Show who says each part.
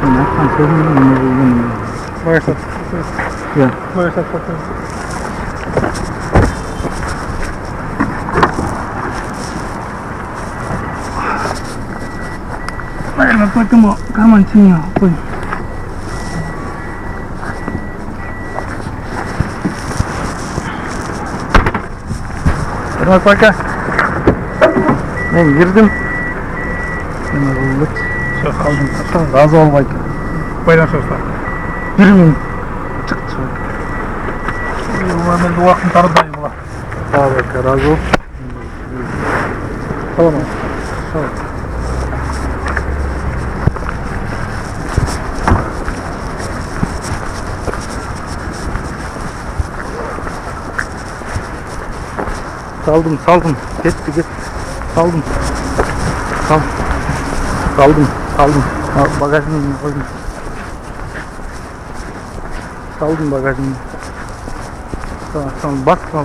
Speaker 1: I can't tell you.
Speaker 2: Where's that?
Speaker 1: Yeah.
Speaker 2: Where's that fucking?
Speaker 1: Наверное, поэтому карман синий.
Speaker 2: Bak bak.
Speaker 1: Ben girdim. Hemen oldu.
Speaker 2: Söz aldım.
Speaker 1: Razı olmaydı.
Speaker 2: Bayram sözler.
Speaker 1: Yürümeyin. Çıktı.
Speaker 2: Ben de vaktim tarıdayım ulan.
Speaker 1: Sağ ol. Razı ol.
Speaker 2: Tamam.
Speaker 1: Tamam. Saldım. Gitti. Saldım. Saldım. Bagajını koydum. Saldım bagajını. Tamam. Basma.